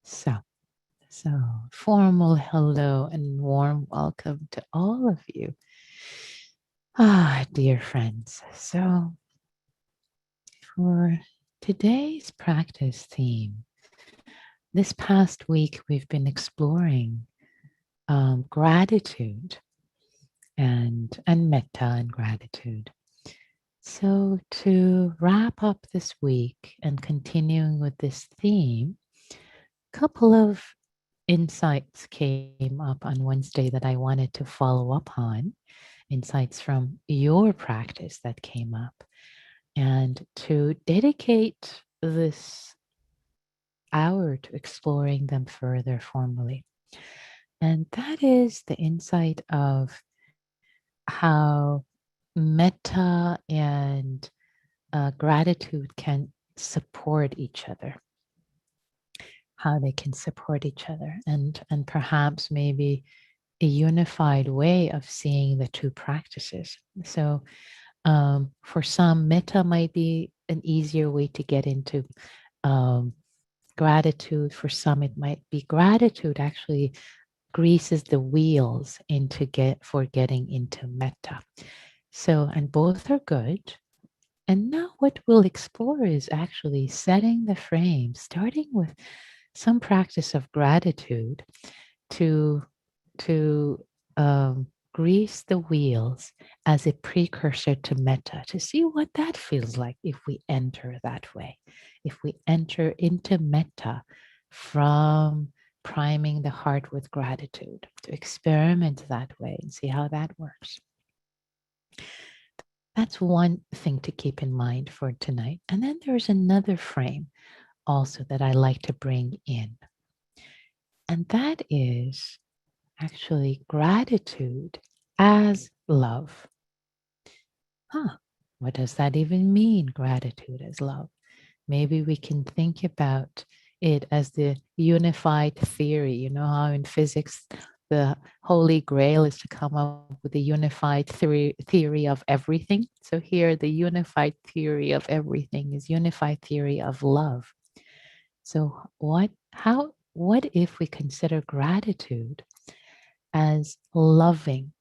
So, so formal hello and warm welcome to all of you. Dear friends. So, for today's practice theme, this past week we've been exploring gratitude and metta and gratitude. So, to wrap up this week and continuing with this theme, a couple of insights came up on Wednesday that I wanted to follow up on, insights from your practice that came up, and to dedicate this hour to exploring them further formally. And that is the insight of how metta and gratitude can support each other, how they can support each other, and perhaps maybe a unified way of seeing the two practices. So, for some, metta might be an easier way to get into um, gratitude. For some, it might be gratitude actually greases the wheels for getting into metta. So, and both are good. And now what we'll explore is actually setting the frame, starting with some practice of gratitude to to grease the wheels as a precursor to metta, to see what that feels like if we enter that way, if we enter into metta from priming the heart with gratitude, to experiment that way and see how that works. That's one thing to keep in mind for tonight. And then there's another frame also that I like to bring in, and that is actually gratitude as love. What does that even mean, gratitude as love? Maybe we can think about it as the unified theory. You know how in physics, the holy grail is to come up with a unified theory of everything. So here, the unified theory of everything is unified theory of love. So what if we consider gratitude as loving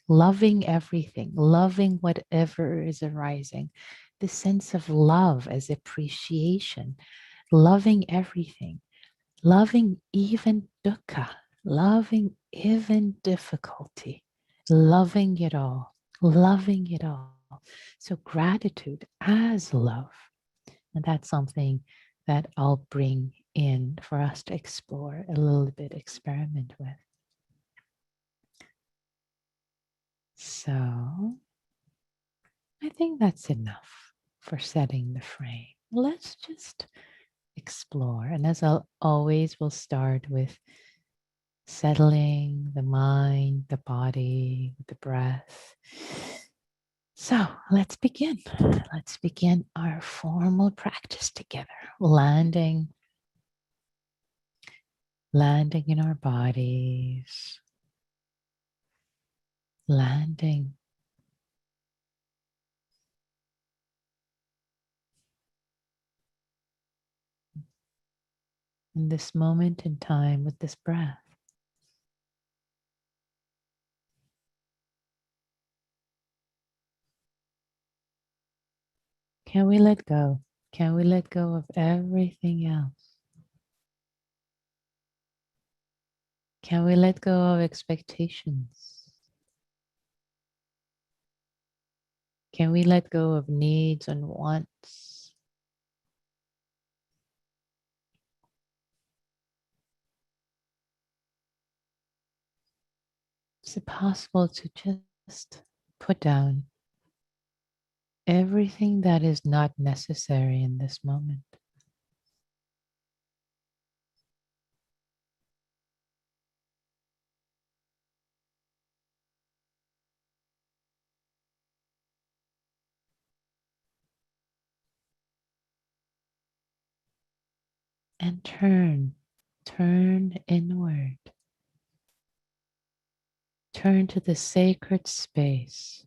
everything, loving whatever is arising, the sense of love as appreciation, loving everything, loving even dukkha, loving even difficulty, loving it all, loving it all. So gratitude as love. And that's something that I'll bring in for us to explore a little bit, experiment with. So I think that's enough for setting the frame. Let's just explore. And as I'll always, we'll start with settling the mind, the body, the breath. So let's begin. Let's begin our formal practice together. Landing in our bodies, landing in this moment in time with this breath. Can we let go? Can we let go of everything else? Can we let go of expectations? Can we let go of needs and wants? Is it possible to just put down everything that is not necessary in this moment? And turn inward. Turn to the sacred space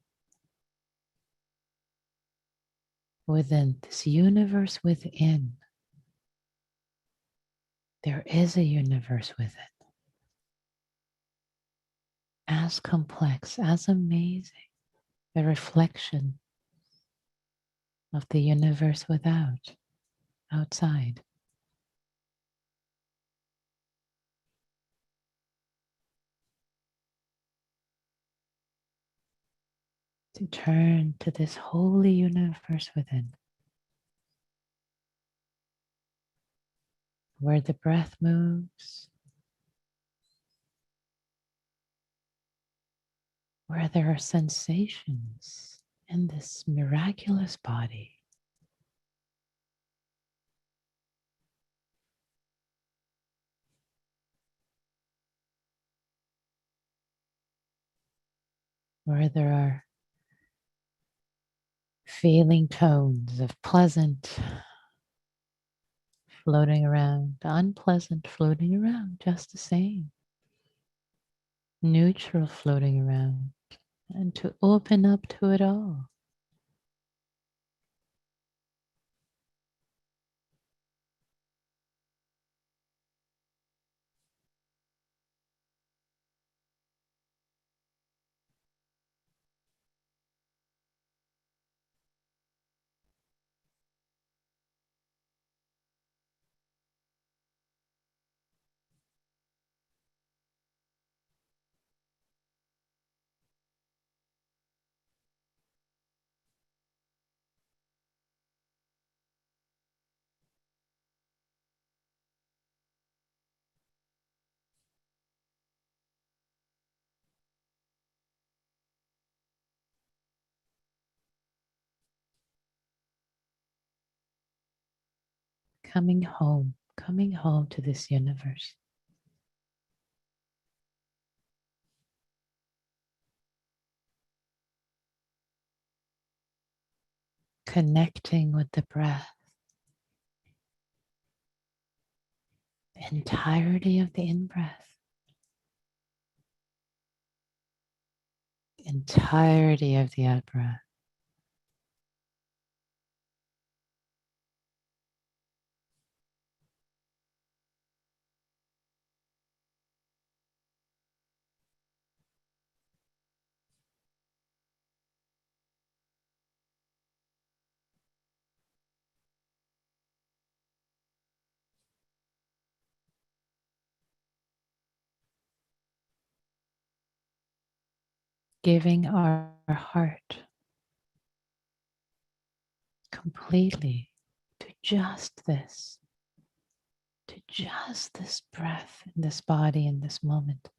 within this universe within. there is a universe within, as complex, as amazing, the reflection of the universe outside. To turn to this holy universe within, where the breath moves, where there are sensations in this miraculous body. Where there are feeling tones of pleasant floating around, unpleasant floating around just the same, neutral floating around, and to open up to it all. Coming home to this universe. Connecting with the breath, the entirety of the in-breath, the entirety of the out-breath. Giving our heart completely to just this breath in this body in this moment.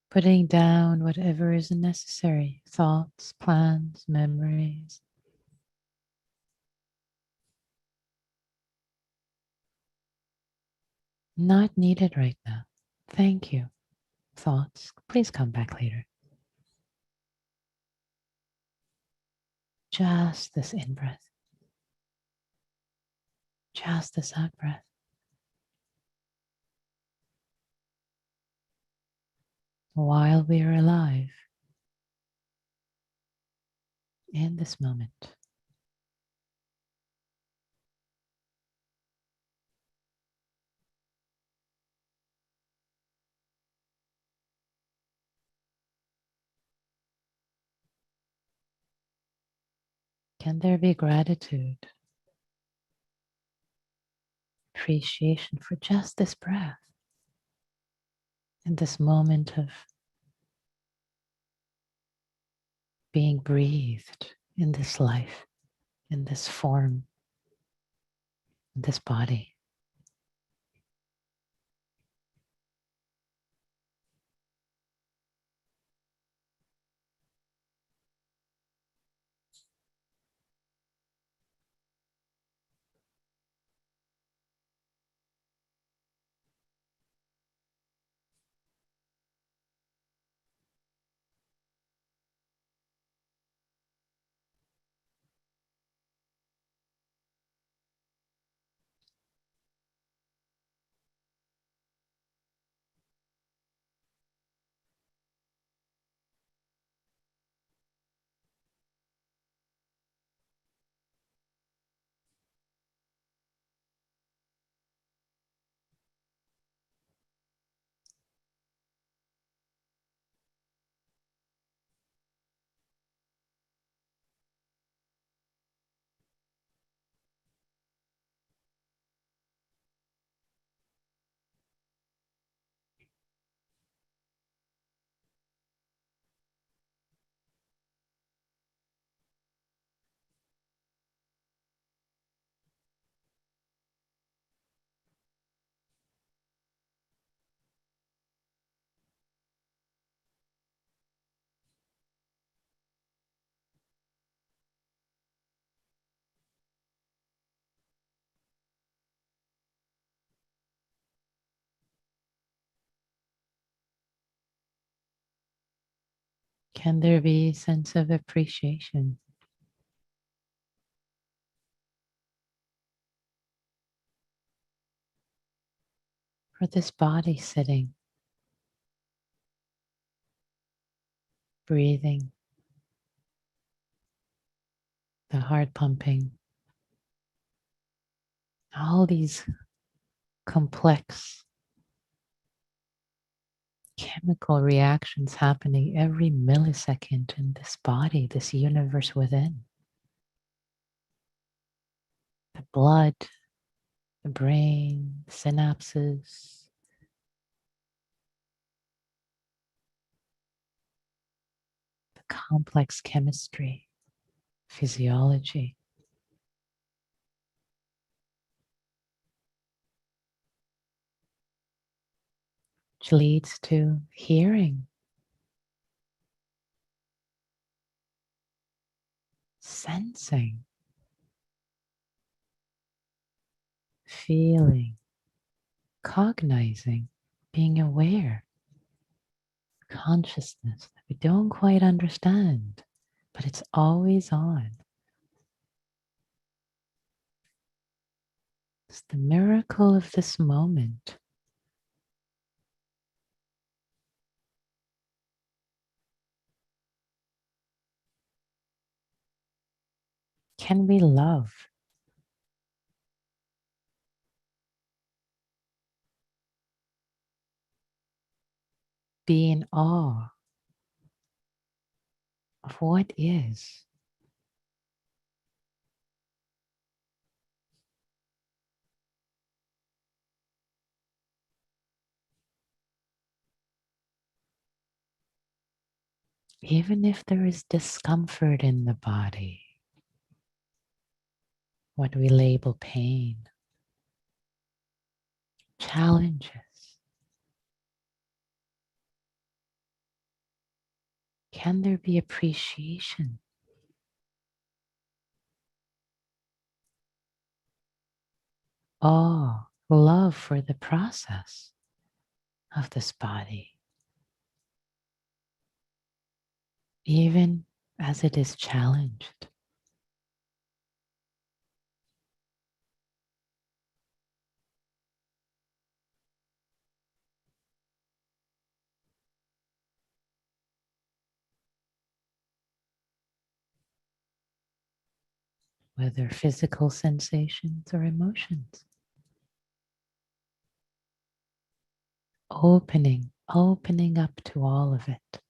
Putting down whatever isn't necessary, thoughts, plans, memories. Not needed right now. Thank you. Thoughts, please come back later. Just this in breath, just this out breath. While we are alive in this moment. Can there be gratitude, appreciation for just this breath and this moment of being breathed in this life, in this form, in this body? Can there be a sense of appreciation for this body sitting, breathing, the heart pumping, all these complex chemical reactions happening every millisecond in this body, this universe within? The blood, the brain, synapses, the complex chemistry, physiology, which leads to hearing, sensing, feeling, cognizing, being aware, consciousness that we don't quite understand, but it's always on. It's the miracle of this moment. Can we love? Be in awe of what is? Even if there is discomfort in the body, what we label pain, challenges, can there be appreciation, awe, love for the process of this body, even as it is challenged? Whether physical sensations or emotions. Opening up to all of it.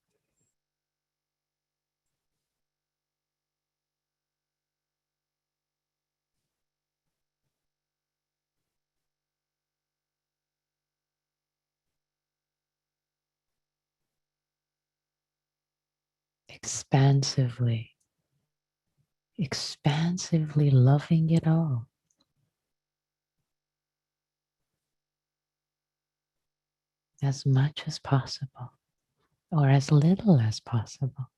expansively, expansively loving it all. As much as possible, or as little as possible.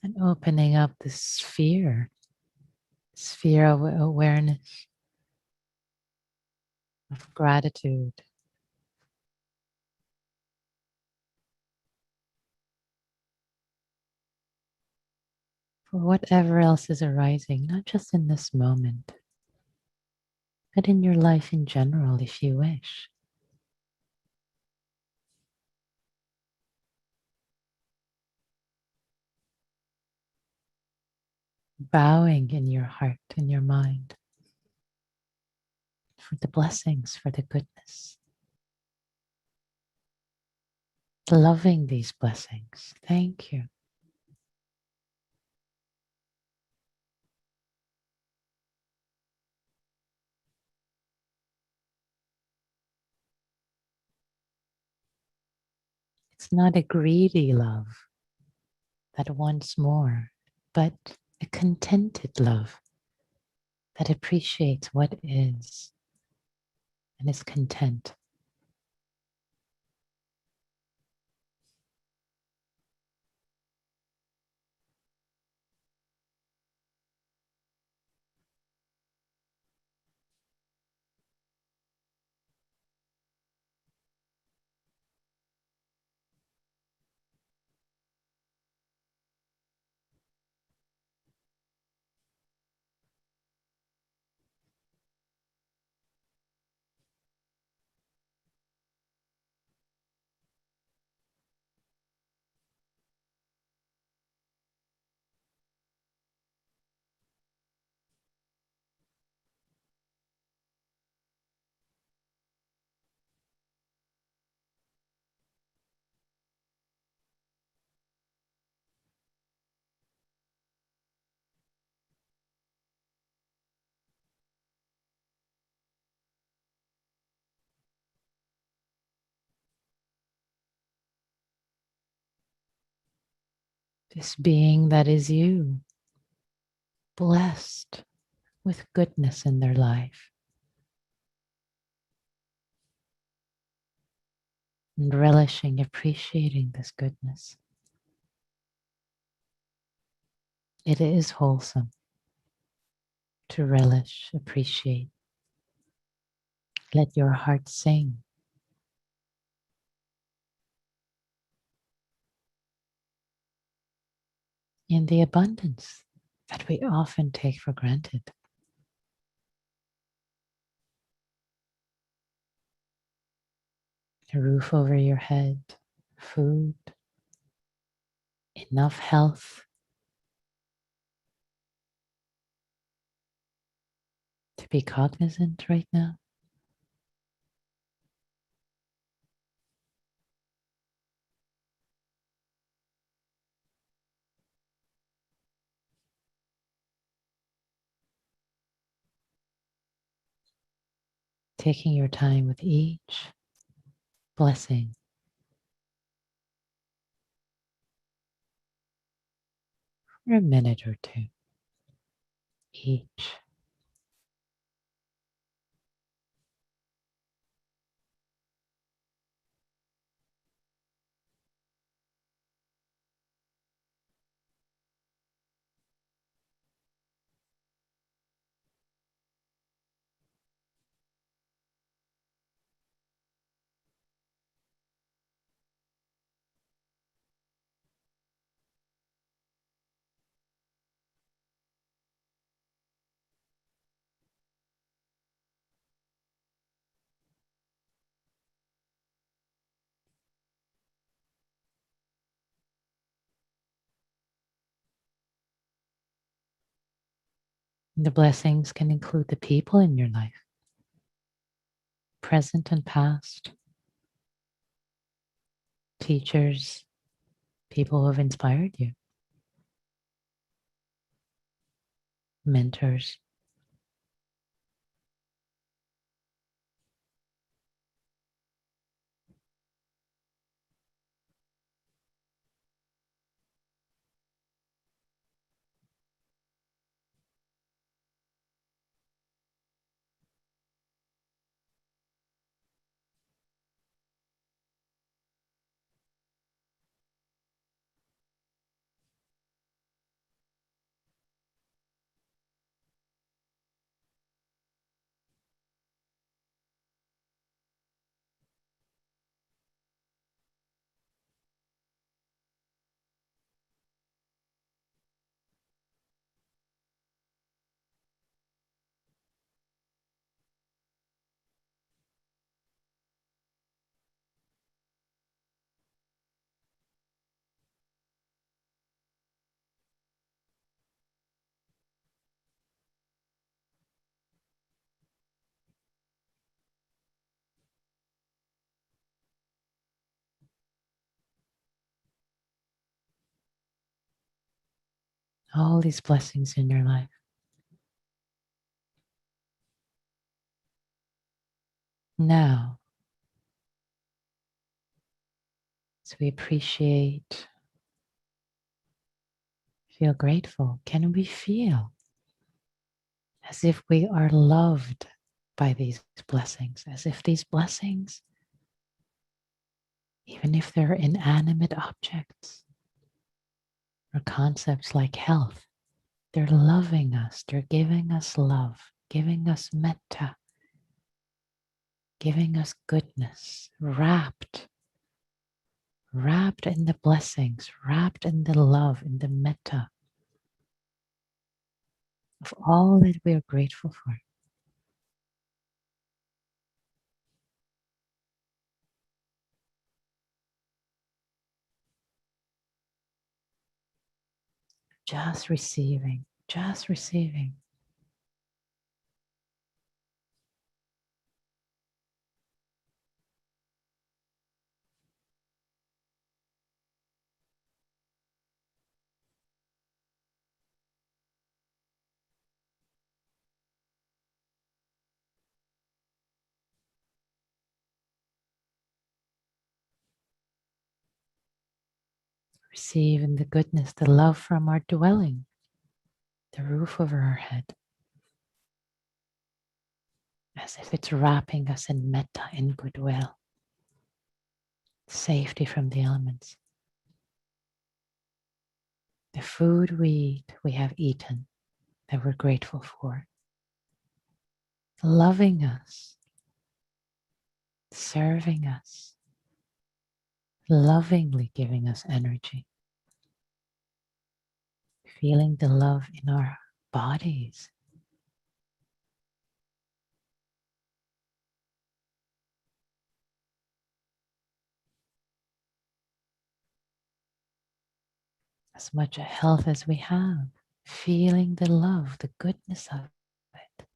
And opening up the sphere of awareness, of gratitude for whatever else is arising, not just in this moment, but in your life in general, if you wish. Bowing in your heart and your mind for the blessings, for the goodness. Loving these blessings. Thank you. It's not a greedy love that wants more, but a contented love that appreciates what is and is content. This being that is you, blessed with goodness in their life, and relishing, appreciating this goodness. It is wholesome to relish, appreciate. Let your heart sing in the abundance that we often take for granted. A roof over your head, food, enough health to be cognizant right now. Taking your time with each blessing for a minute or two each. The blessings can include the people in your life, present and past, teachers, people who have inspired you, mentors. All these blessings in your life. Now, as we appreciate, feel grateful, can we feel as if we are loved by these blessings, as if these blessings, even if they're inanimate objects or concepts like health, they're loving us, they're giving us love, giving us metta, giving us goodness, wrapped in the blessings, wrapped in the love, in the metta of all that we are grateful for. Just receiving, just receiving. Receive in the goodness, the love from our dwelling, the roof over our head, as if it's wrapping us in metta, in goodwill, safety from the elements. The food we have eaten, that we're grateful for, loving us, serving us, lovingly giving us energy, feeling the love in our bodies. As much health as we have, feeling the love, the goodness of it.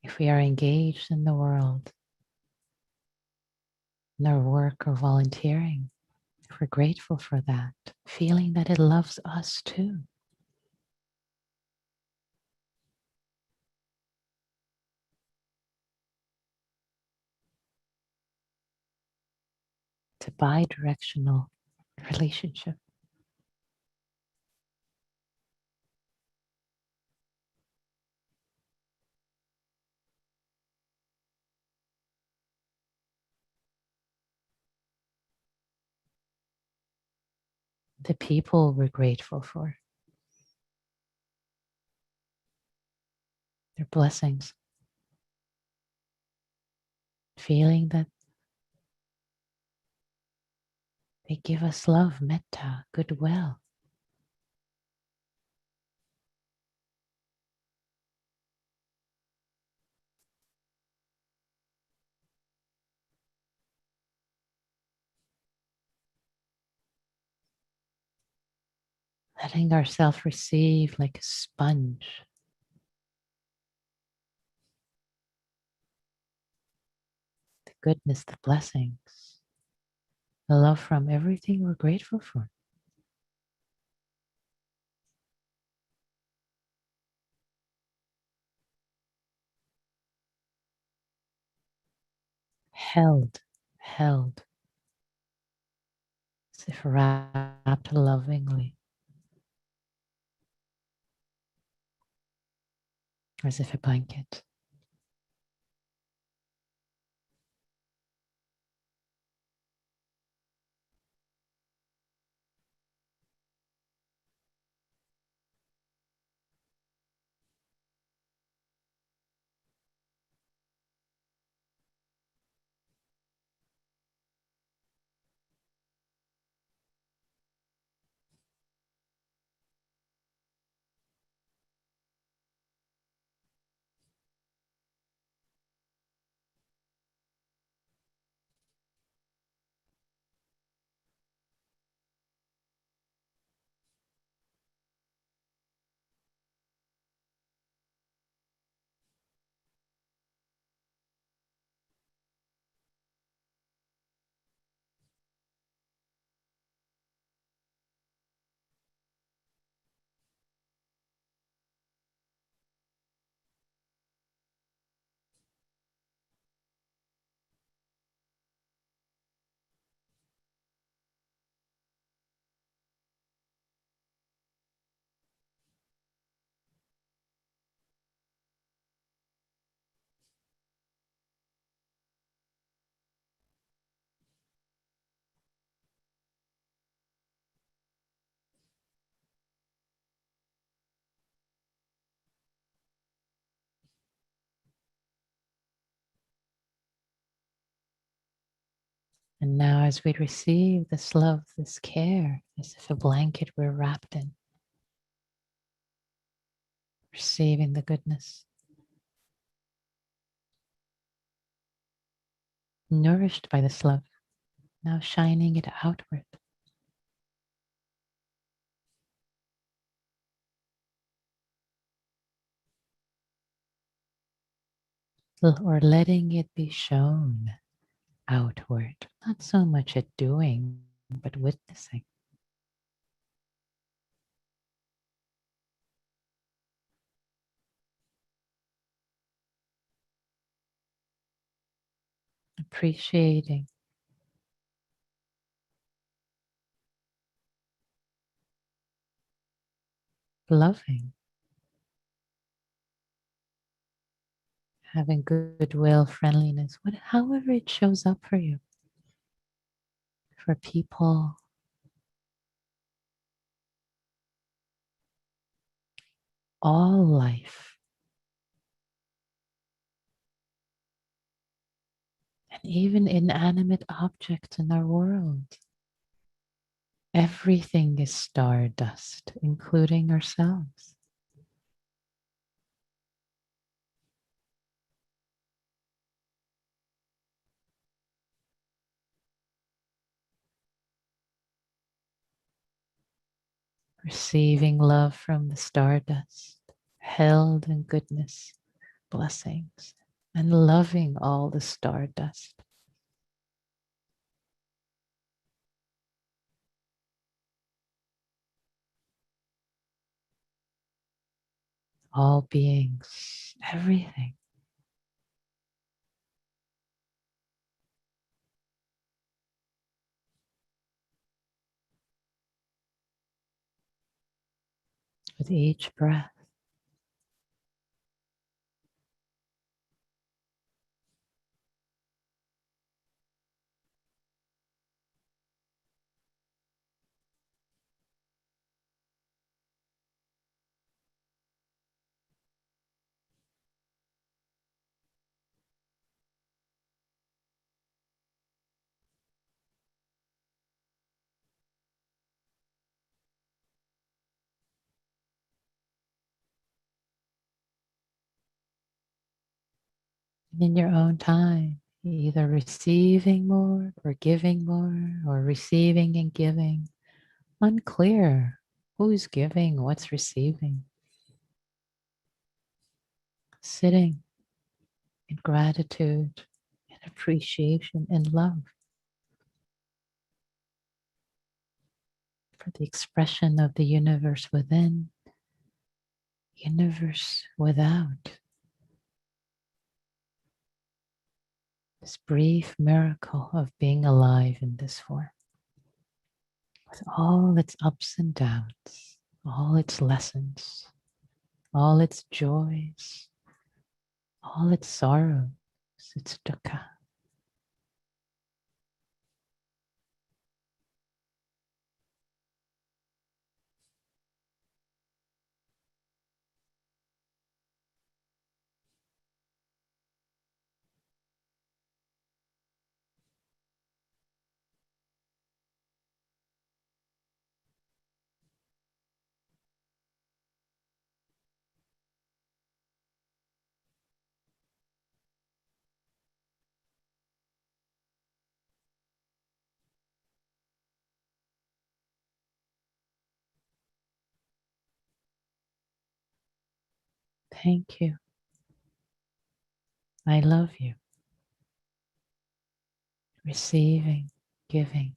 If we are engaged in the world, in our work or volunteering, if we're grateful for that, feeling that it loves us too. It's a bi-directional relationship. The people we're grateful for, their blessings, feeling that they give us love, metta, goodwill. letting ourselves receive like a sponge the goodness, the blessings, the love from everything we're grateful for. Held, held, as if wrapped lovingly, as if a blanket. And now, as we receive this love, this care, as if a blanket we're wrapped in, receiving the goodness, nourished by this love, now shining it outward, or letting it be shown outward. Not so much at doing, but witnessing. Appreciating, loving, having goodwill, friendliness, however it shows up for you, for people, all life, and even inanimate objects in our world. Everything is stardust, including ourselves. Receiving love from the stardust, held in goodness, blessings, and loving all the stardust. All beings, everything. With each breath, and in your own time, either receiving more or receiving and giving. Unclear Who's giving? What's receiving? Sitting in gratitude and appreciation and love for the expression of the universe within, universe without. This brief miracle of being alive in this form, with all its ups and downs, all its lessons, all its joys, all its sorrows, its dukkha. Thank you. I love you. Receiving, giving.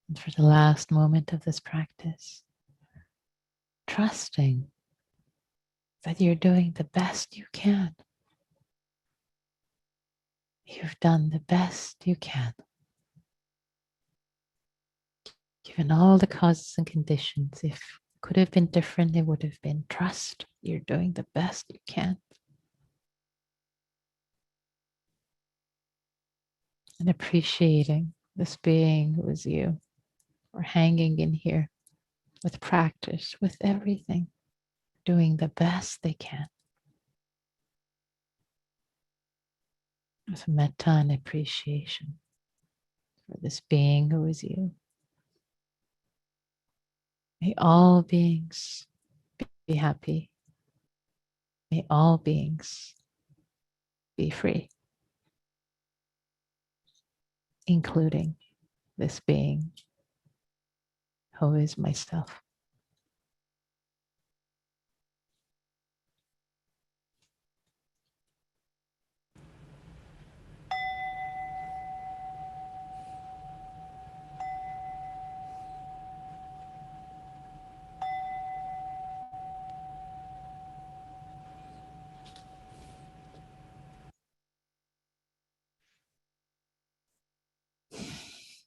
And for the last moment of this practice, trusting that you're doing the best you can. You've done the best you can. Given all the causes and conditions, if it could have been different, it would have been trust. You're doing the best you can. And appreciating this being who is you, or hanging in here with practice, with everything, doing the best they can. with metta and appreciation for this being who is you. May all beings be happy. May all beings be free, including this being who is myself.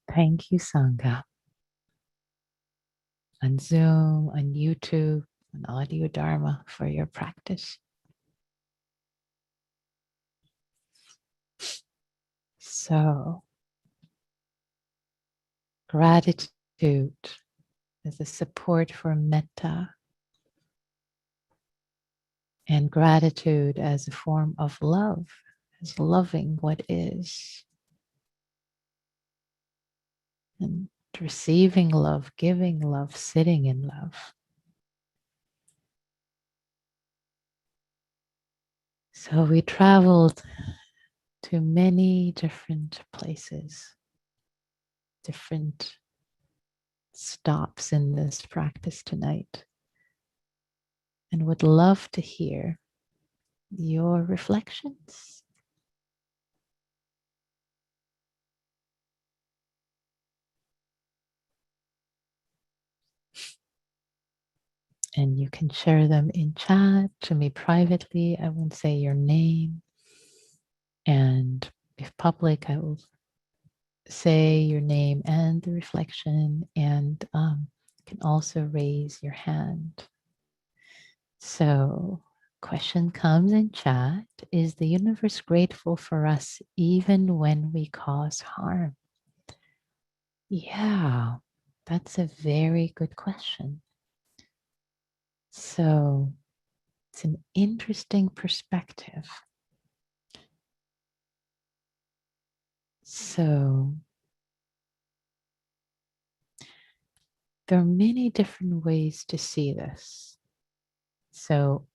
Thank you, Sangha. On Zoom, on YouTube, on Audio Dharma for your practice. So, gratitude as a support for metta, and gratitude as a form of love, as loving what is, and receiving love, giving love, sitting in love. So we traveled to many different places, different stops in this practice tonight, and would love to hear your reflections. And you can share them in chat to me privately. I won't say your name. And if public, I will say your name and the reflection, and you can also raise your hand. So, question comes in chat: is the universe grateful for us even when we cause harm? Yeah, that's a very good question. So, it's an interesting perspective. So, there are many different ways to see this. So,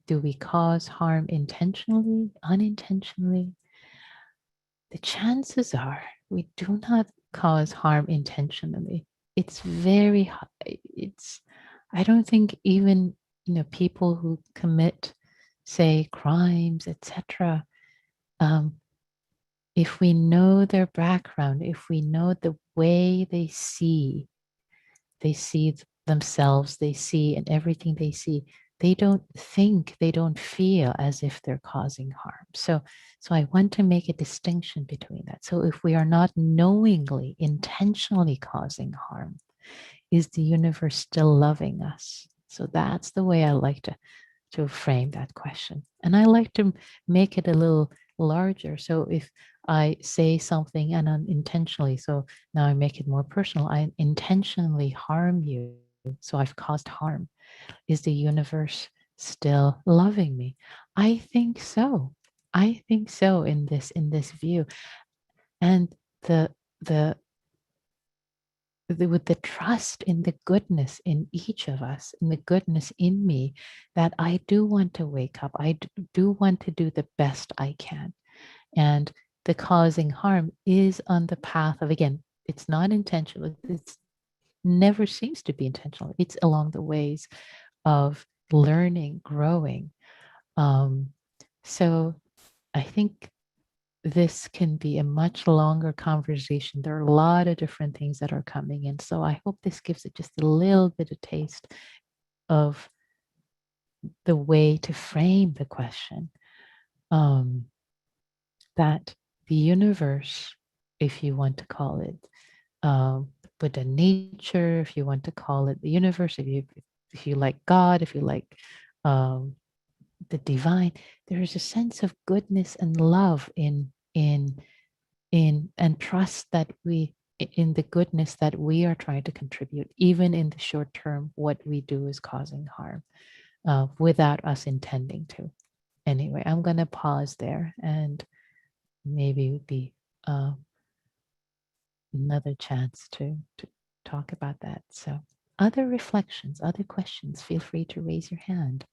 do we cause harm intentionally, unintentionally? The chances are we do not cause harm intentionally. It's very high. I don't think even, people who commit, say, crimes, etc. If we know their background, if we know the way they see themselves, they see, and everything they see, they don't think, they don't feel as if they're causing harm. So I want to make a distinction between that. So if we are not knowingly, intentionally causing harm, is the universe still loving us? So that's the way I like to frame that question. And I like to make it a little larger. So if I say something and unintentionally, so now I make it more personal, I intentionally harm you, so I've caused harm. Is the universe still loving me? I think so. I think so in this view. And the the with the trust in the goodness in each of us, in the goodness in me, that I do want to wake up. I do want to do the best I can. And the causing harm is on the path of, again, it's not intentional. It's never seems to be intentional. It's along the ways of learning, growing. Um, so I think this can be a much longer conversation. There are a lot of different things that are coming in. So I hope this gives it just a little bit of taste of the way to frame the question. That the universe, if you want to call it, Buddha nature, if you want to call it the universe, if you like God, if you like um, the divine, there is a sense of goodness and love in and trust that we in the goodness that we are trying to contribute, even in the short term. What we do is causing harm without us intending to. Anyway, I'm going to pause there and maybe it would be another chance to talk about that. So, other reflections, other questions, feel free to raise your hand.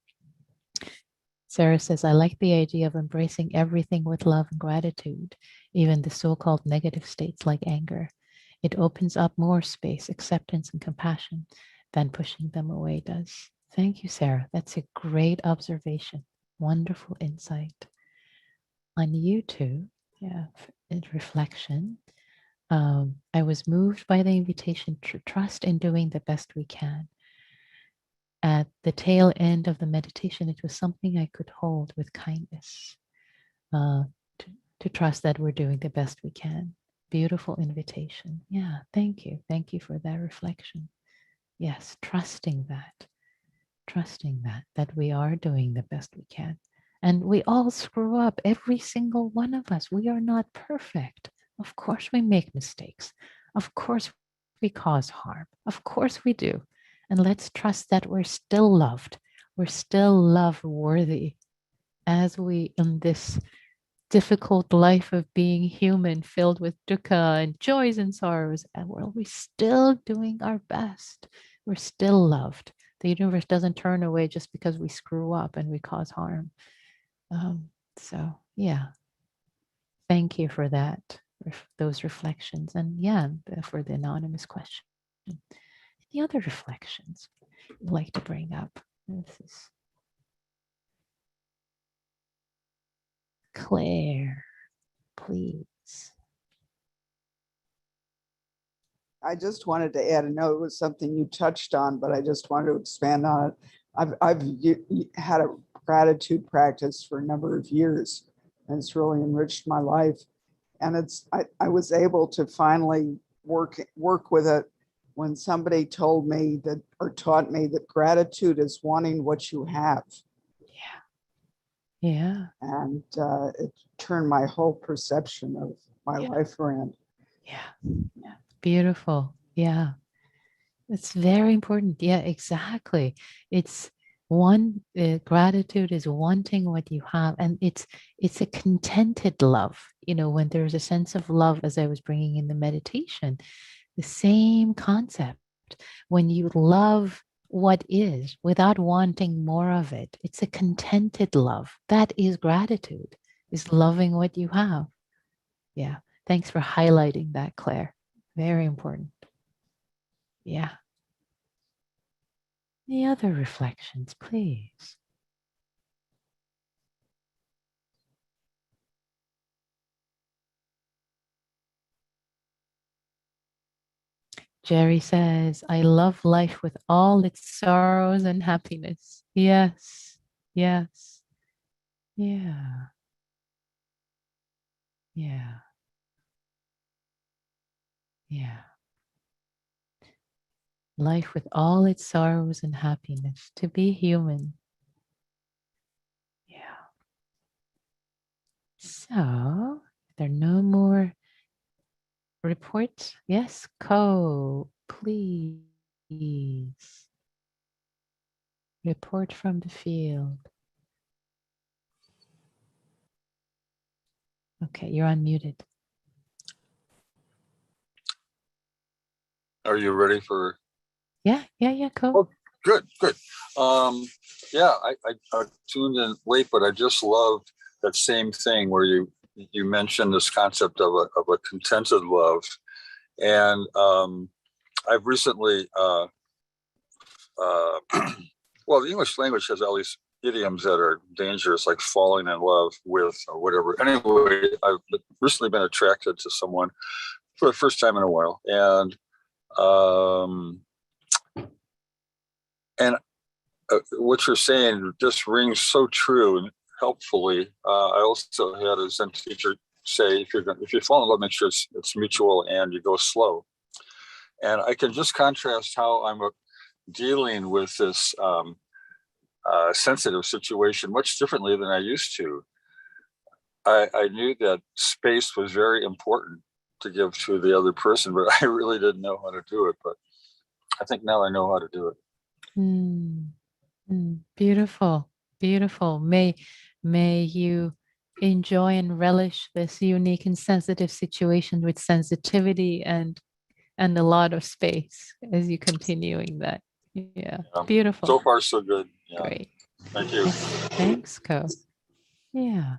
Sarah says, I like the idea of embracing everything with love and gratitude, even the so called negative states like anger. It opens up more space, acceptance, and compassion than pushing them away does. Thank you, Sarah. That's a great observation. Wonderful insight. On you too, yeah, in reflection. I was moved by the invitation to trust in doing the best we can. At the tail end of the meditation, it was something I could hold with kindness, uh, to, to trust that we're doing the best we can. Beautiful invitation. Yeah, thank you. Thank you for that reflection. Yes, trusting that we are doing the best we can. And we all screw up, every single one of us. We are not perfect. Of course, we make mistakes. Of course, we cause harm. Of course, we do. And let's trust that we're still loved. We're still love worthy as we, in this difficult life of being human, filled with dukkha and joys and sorrows, and we're still doing our best. We're still loved. The universe doesn't turn away just because we screw up and we cause harm. So, yeah, thank you for that, those reflections. And yeah, for the anonymous question. Any other reflections you'd like to bring up? This is Claire, please. I just wanted to add, I know it was something you touched on, but I just wanted to expand on it. I've had a gratitude practice for a number of years, and it's really enriched my life. And I was able to finally work with it when somebody told me that, or taught me that gratitude is wanting what you have. Yeah. And it turned my whole perception of my life around. Yeah. Beautiful. Yeah. It's very important. Yeah, exactly. It's gratitude is wanting what you have, and it's a contented love. When there's a sense of love, as I was bringing in the meditation, the same concept. When you love what is without wanting more of it, it's a contented love. That is gratitude, is loving what you have. Yeah. Thanks for highlighting that, Claire. Very important. Yeah. Any other reflections, please? Jerry says, I love life with all its sorrows and happiness. Yes. Yes. Yeah. Yeah. Yeah. Life with all its sorrows and happiness. To be human. Yeah. So, there are no more reports. Yes, please. Report from the field. Okay, you're unmuted. Are you ready for? Yeah, Ko. Oh, good. Yeah, I tuned in late, but I just loved that same thing where you mentioned this concept of a contented love, and I've recently, well, the English language has all these idioms that are dangerous, like falling in love with or whatever. Anyway, I've recently been attracted to someone for the first time in a while, and what you're saying just rings so true and helpfully. I also had a Zen teacher say, if you fall in love, make sure it's mutual and you go slow. And I can just contrast how I'm dealing with this sensitive situation much differently than I used to. I knew that space was very important to give to the other person, but I really didn't know how to do it. But I think now I know how to do it. Beautiful, beautiful. May you enjoy and relish this unique and sensitive situation with sensitivity and a lot of space as you continuing that. Yeah, Yeah. beautiful. So far, so good. Yeah. Great. Thank you. Thanks, Co. Yeah.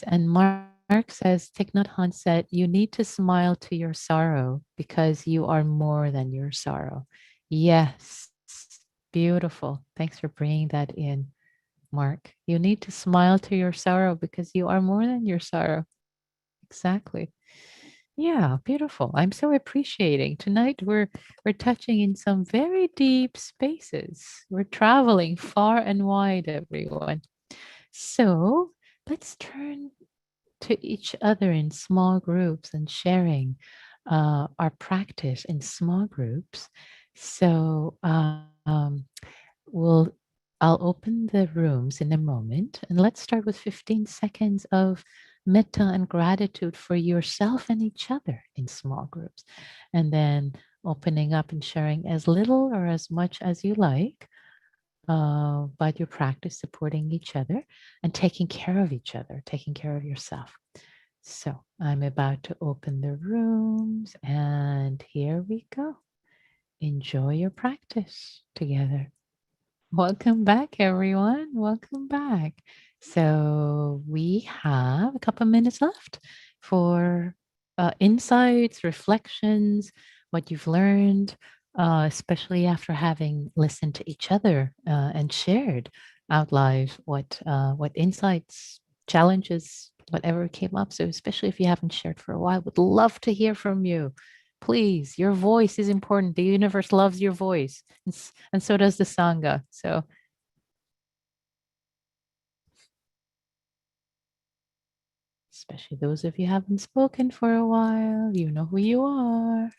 And Mark says, Thich Nhat Hanh said, you need to smile to your sorrow because you are more than your sorrow. Yes. Beautiful. Thanks for bringing that in, Mark. You need to smile to your sorrow because you are more than your sorrow. Exactly. Yeah, beautiful. I'm so appreciating. Tonight we're touching in some very deep spaces. We're traveling far and wide, everyone. So let's turn to each other in small groups and sharing our practice in small groups. So I'll open the rooms in a moment, and let's start with 15 seconds of metta and gratitude for yourself and each other in small groups, and then opening up and sharing as little or as much as you like about your practice supporting each other and taking care of each other, taking care of yourself. So I'm about to open the rooms, and here we go. Enjoy your practice together. Welcome back, everyone. Welcome back. So we have a couple minutes left for insights, reflections, what you've learned, especially after having listened to each other and shared out live what insights, challenges, whatever came up. So especially if you haven't shared for a while, would love to hear from you. Please, your voice is important. The universe loves your voice, and so does the Sangha. So, especially those of you who haven't spoken for a while, you know who you are.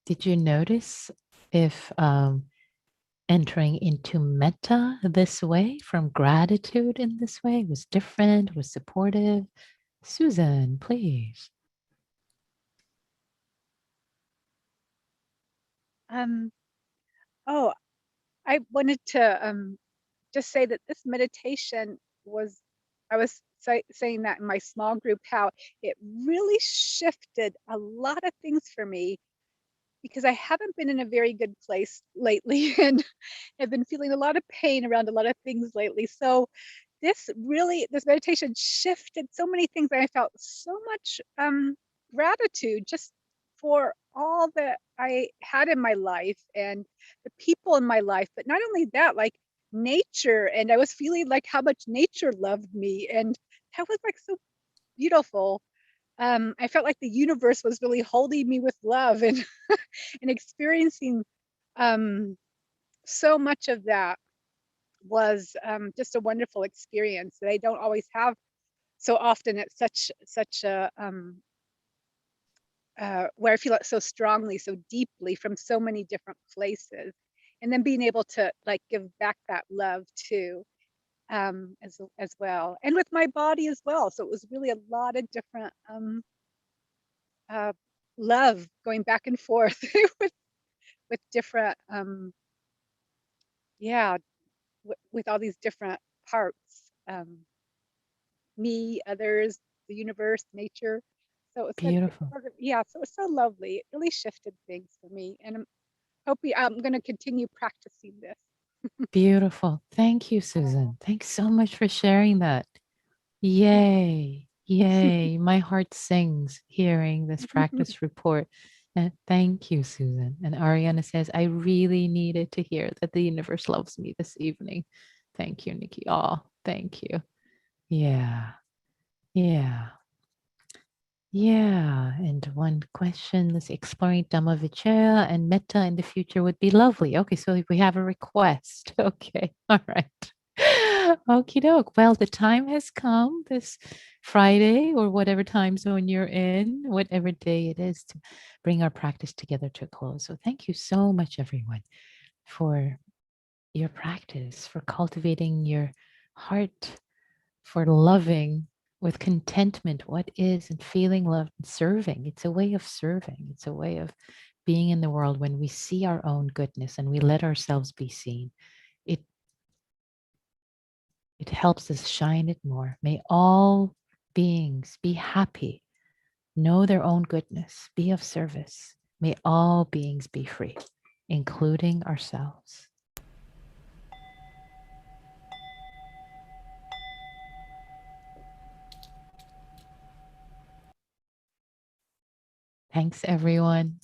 Did you notice if entering into metta this way, from gratitude in this way, was different, was supportive? Susan, please. Um, oh, I wanted to just say that this meditation was, I was saying that in my small group, how it really shifted a lot of things for me because I haven't been in a very good place lately and I've been feeling a lot of pain around a lot of things lately. So this meditation shifted so many things. And I felt so much gratitude just for all that I had in my life and the people in my life. But not only that, like nature, and I was feeling like how much nature loved me, and that was like so beautiful. I felt like the universe was really holding me with love and and experiencing so much of that was just a wonderful experience that I don't always have so often at such a where I feel it so strongly, so deeply from so many different places, and then being able to like give back that love too, as well, and with my body as well. So it was really a lot of different uh, love going back and forth with different yeah with all these different parts. Me, others, the universe, nature. So it's such, Beautiful. yeah, so it's so lovely. It really shifted things for me. And I'm going to continue practicing this. Beautiful. Thank you, Susan. Thanks so much for sharing that. Yay. Yay. My heart sings hearing this practice report. And thank you, Susan. And Ariana says, I really needed to hear that the universe loves me this evening. Thank you, Nikki. Oh, thank you. Yeah. Yeah. Yeah. And one question, let's see, exploring Dhammavicaya and metta in the future would be lovely. Okay. So we have a request. Okay. All right. Okie doke. Well, the time has come this Friday or whatever time zone you're in, whatever day it is, to bring our practice together to a close. So thank you so much, everyone, for your practice, for cultivating your heart, for loving with contentment what is and feeling loved and serving. It's a way of serving. It's a way of being in the world when we see our own goodness and we let ourselves be seen. It it helps us shine it more. May all beings be happy, know their own goodness, be of service. May all beings be free, including ourselves. Thanks, everyone.